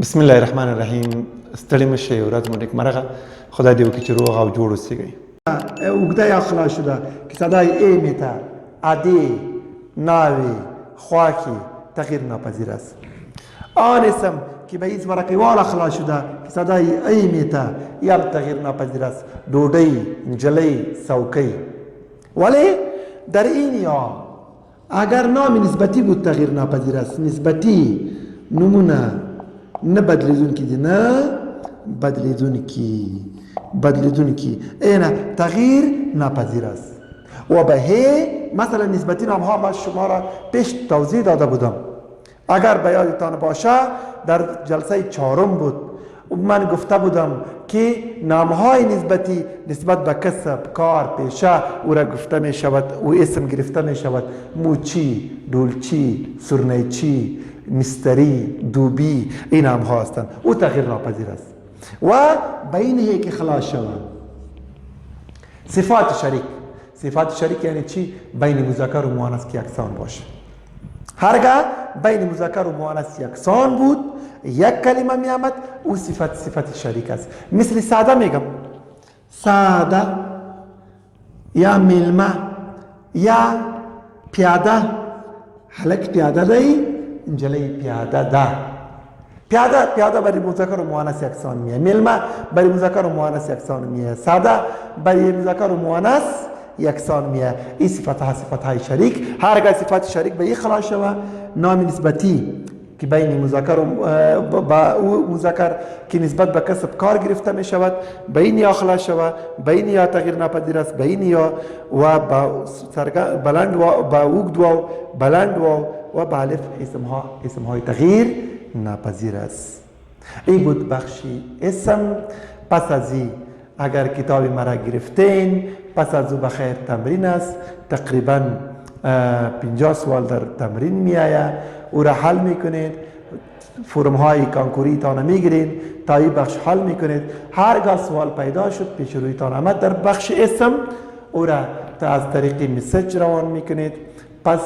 بسم الله الرحمن الرحیم. ستړي مشه، ورځ مو نیکمرغه. خدای دې وکړي چې روغ او جوړ اوسئ. اوږده یا خلاص شده که صدای ای میته عدی ناوی خواکی تغییر ناپذیر است. آن اسم که به هیچ ورقی والا خلاص شده که صدای ای میته یا تغییر ناپذیر است. دودی، جلی، سوکی. ولی در این یا اگر نام نسبتی بود تغییر ناپذیر است. نسبتی نمونه نه بدلیدون کی دی نه بدلیدون کی اینا تغییر ناپذیر است. و به مثلا نسبتی نام ها من شما را پیش توضیح داده بودم. اگر به یادتان باشه در جلسه 4 بود من گفته بودم که نام های نسبتی نسبت به کسب، کار، پیشه او را گفته می شود و اسم گرفته می شود. موچی، دولچی، سرنیچی، مستری، دوبی این نام ها هستند. او تغییر ناپذیر است. و بینه که خلاص شود صفات شریک یعنی چی؟ بین مذکر و مؤنث که یکسان باشه. هرگاه بین مذکر و مؤنث یکسان بود یک کلمه می آمد او صفت شریک است. مثل ساده میگم ساده یا ملمه یا پیاده. هلک پیاده دی انجلی پیاده ده. پیاده برای مذکر و مؤنث یکسان میه. ملمه برای مذکر و مؤنث یکسان میه. ساده برای مذکر و مؤنث یکسان میه. این صفت های شریک. هرگاه صفت شریک به این خلاص شود نام نسبتی که بین مذکر و با او مذکر که نسبت به کسب کار گرفته می شود بین یا خلاص شود بین یا تغییر ناپذیر است بین یا و با بلند و با اوږد و بلند و با الف اسم های تغییر ناپذیر است. این بود بخشی اسم. پس از این اگر کتاب مرا گرفتین پس از او بخیر تمرین است. تقریبا 50 سوال در تمرین می آید. او را حل می کنید. فرم های کانکوری تان می گیرید تا این بخش حل می کنید. هرگاه سوال پیدا شد پیش روی تان آمد در بخش اسم او را از طریق مسیج روان می کنید. پس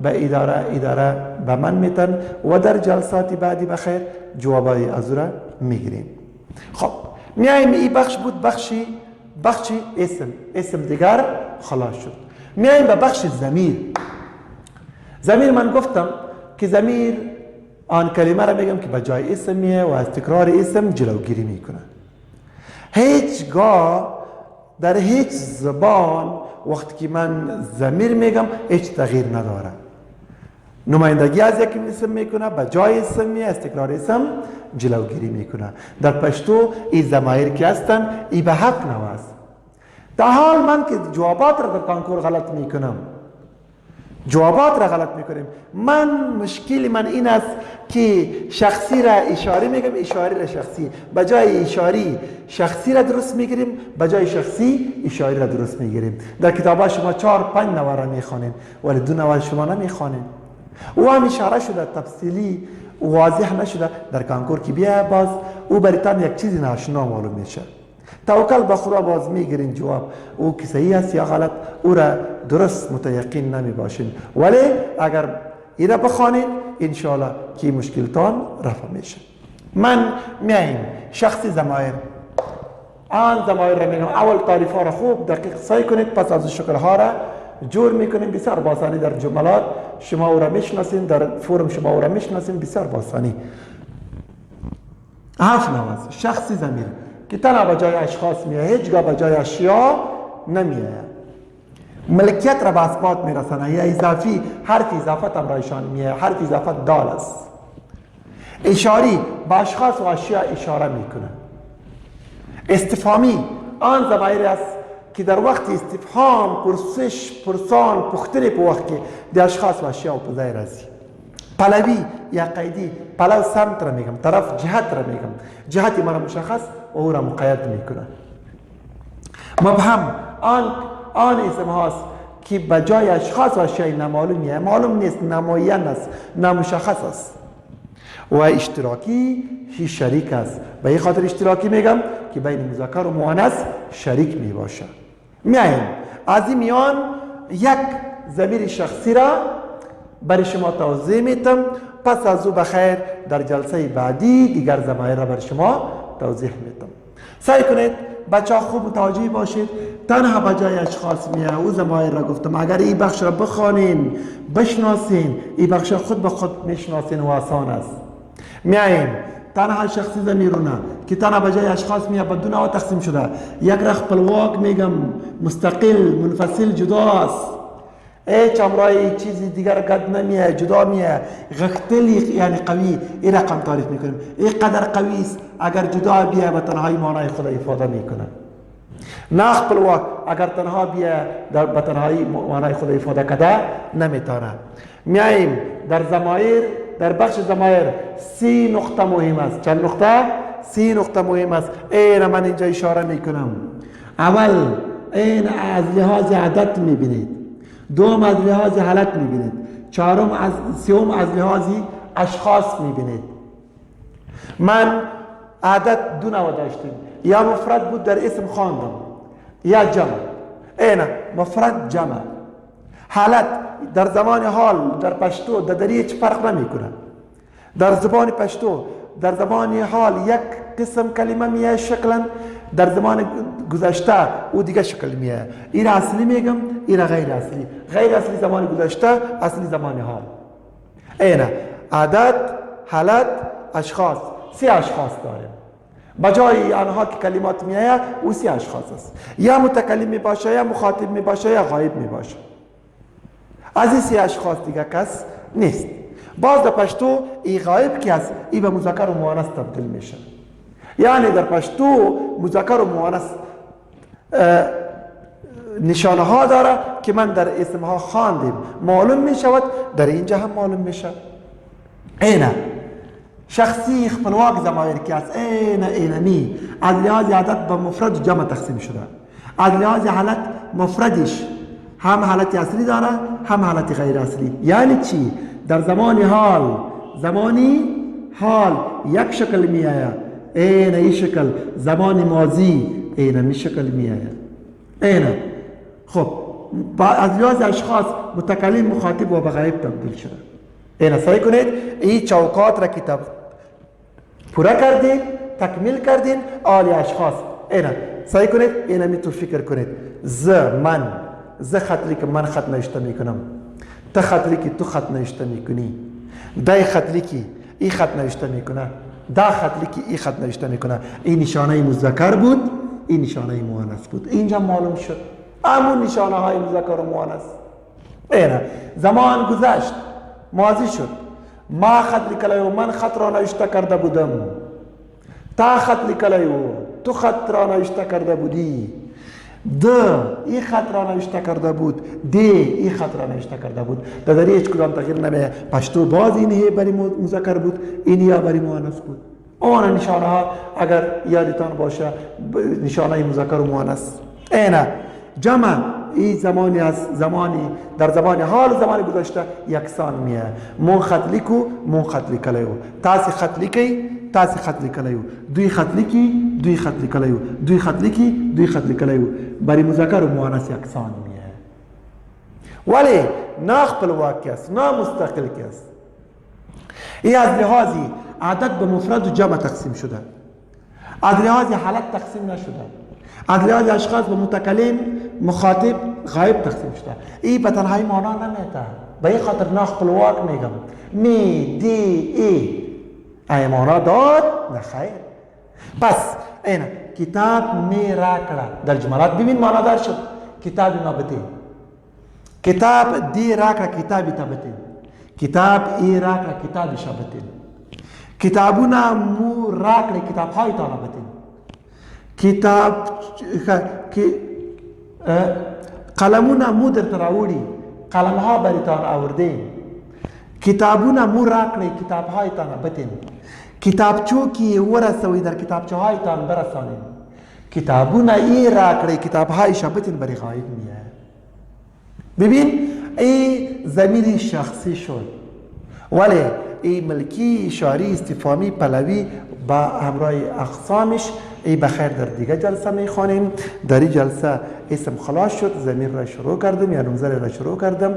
به اداره به من میتن و در جلسات بعدی بخیر جوابای از را میگیریم. خب میایم این بخش بود بخش اسم دیگر خلاص شد. میایم به بخش ضمیر. من گفتم که ضمیر آن کلمه را میگم که به جای اسم میه و از تکرار اسم جلوگیری میکنه. هیچگاه در هیچ زبان وقتی که من ضمیر میگم هیچ تغییر نداره. نمایندگی از یک اسم میکنه به جای اسم میه از تکرار اسم جلوگیری میکنه. در پشتو این ضمایر که هستن ای به حق نواست. در حال من که جوابات را در کانکور غلط میکنم مشکل من این است که شخصی را اشاره میگم اشاری را شخصی. به جای اشاری شخصی را درست میگیریم به جای شخصی اشاری را درست میگیریم. در کتابا شما 4-5 نوع را میخوانید ولی 2 نوع شما نمیخوانید. او هم اشاره شده تفصیلی واضح نشده در کانکور که بیا باز او برایتان یک چیزی ناشنا معلوم میشه. توکل به خدا باز میگیرین جواب او که صحیح است یا غلط او را درست متیقن نمی باشین. ولی اگر ایره بخوانین انشاءالله که مشکلتان رفع میشه. من میایم شخصی ضمایر. آن ضمایر را میگم اول تعریف ها را خوب دقیق سعی کنید پس از شکل ها را جور میکنیم بسیار باسانی. در جملات شما او را میشناسین در فرم شما او را میشناسین بسیار باسانی. 7 نوع است شخصی ضمیر که تنها به جای اشخاص میه هیچگاه به جای اشیا نمیه. ملکیت را به اثبات میرسانه یا اضافی حرف اضافت هم رایشان میه. حرف اضافت دال است. اشاری به اشخاص و اشیا اشاره میکنه. استفهامی آن ضمایر است که در وقت استفهام پرسش پرسان پختنی په وخت کې د اشخاص و اشیا په ځای راځي. پلوی یا قیدی پلو سمت را میگم طرف جهت را میگم جهتی مرا مشخص و او را مقید میکنه. مبهم آن اسم هاست که به جای اشخاص و اشیاء نامعلومیه معلوم نیست نامعین است نامشخص است. و اشتراکی شریک است. به این خاطر اشتراکی میگم که بین مذکر و مؤنث شریک می باشه. میایم از این میان یک ضمیر شخصی را برای شما توضیح میتم. پس از او بخیر در جلسه بعدی دیگر ضمایر را برای شما توضیح میتم. سعی کنید بچه ها خوب متوجه باشید. تنها بجای اشخاص میه او ضمایر را گفتم. اگر این بخش را بخوانین بشناسین این بخش خود به خود میشناسین و آسان است. میاییم تنها شخصی ضمیرونه که تنها بجای اشخاص میه به دو نوع تقسیم شده. یک را خپلواک میگم، مستقل منفصل جداست، هیچ امرای چیزی دیگر قد نمیه، جدا میه، غختلی یعنی قوی. این رقم تعریف میکنیم این قدر قوی است اگر جدا بیه به تنهایی معنای خود افاده میکنه. نه خپلواک اگر تنها بیه به تنهایی معنای خود افاده کده نمیتونه. میاییم در ضمایر، در بخش ضمایر 3 نقطه مهم است. چند نقطه؟ 3 نقطه مهم است. این من اینجا اشاره میکنم. اول این از لحاظ عدد میبینید، دوم از لحاظ حالت میبینید، سوم از لحاظ اشخاص میبینید. من عدد دو نوع داشتیم، یا مفرد بود در اسم خواندم یا جمع. اینا مفرد جمع. حالت در زمان حال در پشتو در هیچ فرق نمیکنه. در زبان پشتو در زمان حال یک قسم کلمه میه شکلا، در زمان گذشته او دیگه شکل میه. این اصلی میگم، این غیر اصلی. غیر اصلی زمان گذشته، اصلی زمان حال. اینا عدد، حالت، اشخاص. 3 اشخاص داریم. بجای آنها که کلمات میآید او 3 اشخاص است. یا متکلم میباشه، یا مخاطب میباشه، یا غایب میباشه. از این 3 اشخاص دیگه کس نیست. باز در پشتو این غایب که است این به مذکر و مؤنث تبدیل میشه. یعنی در پشتو مذکر و مؤنث نشانه ها داره که من در اسم ها خواندیم معلوم می شود، در اینجا هم معلوم میشه. اینه شخصی خپلواک ضمایر که است. اینمی از لحاظ عدد به مفرد و جمع تقسیم شده. از لحاظ حالت مفردش هم حالت اصلی داره هم حالت غیر اصلی. یعنی چی؟ در زمان حال یک شکل می آید، این شکل. زمان ماضی این شکل می آید. اینه خب از لحاظ اشخاص متکلم، مخاطب و به غایب تبدیل شده. اینه سعی کنید این چوکات را کتاب پورا کردین، تکمیل کردین. آلی اشخاص اینه سعی کنید اینه می تو فکر کنید. من خطری که من خط نوشته میکنم، تا خطری که تو خط نوشته میکنی، دای خطری که ای خط نوشته میکنه، دا خطری که ای خط نوشته میکنه. این نشانه مذکر بود، این نشانه مؤنث بود. اینجا معلوم شد همون نشانه های مذکر و مؤنث. اینه زمان گذشت، ماضی شد. ما خط لکلیو، من خط را نوشته کرده بودم. تا خط لکلیو، تو خط را نوشته کرده بودی. این خط را نوشته کرده بود، این خط را نوشته کرده بود. در هیچ کدام تغییر نمیه. پشتو باز این برای مذکر بود، این یا برای مؤنث بود. اون نشانه ها اگر یادتان باشه نشانه مذکر و مؤنث. اینا جمع این زمانی از زمانی در زمان حال و زمان گذشته یکسان میه. من خط لیکو، من خط لیکلیو. تاسی خط لیکی، تاسی خط لیکلیو. دوی خط لیکی، دوی خط لیکلیو. دوی خط لیکی، دوی خط لیکلیو. برای مذکر و مؤنث یکسان میه. ولی نه خپلواک است، نه مستقل است. این از لحاظی عدد به مفرد و جمع تقسیم شده. از لحاظ حالت تقسیم نشده. از لحاظ اشخاص به متکلم، مخاطب، غایب تقسیم شده. این به تنهایی معنا نمیده. به این خاطر نه خپلواک میگم. می، دی، ای معنا داد؟ نه خیر. پس این کتاب می را کرد در جملات ببین معنا دار شد. کتاب نابطه، کتاب دی را کرد، کتابی تابطه، کتاب ای را کرد، کتابی شابطه. کتابونه مو را کرد، کتاب های تا نابطه. کتاب قلمونه مو در تراوری، قلم ها بریتان آورده. کتابونه مو را کرد، کتاب های تا نابطه. کتابچو کی ورسوی در کتابچو های تان برسانید. کتابونه ای را کرد، کتاب های شابطه بری غایب میه. ببین این ضمیر شخصی شد، ولی این ملکی، اشاری، استفهامی، پلوی با همراه اقسامش این بخیر در دیگه جلسه میخوانیم. در این جلسه اسم خلاص شد، ضمیر را شروع کردم یا نمزر را شروع کردم.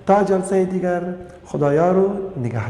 تا جلسه دیگر خدایا رو نگهدار.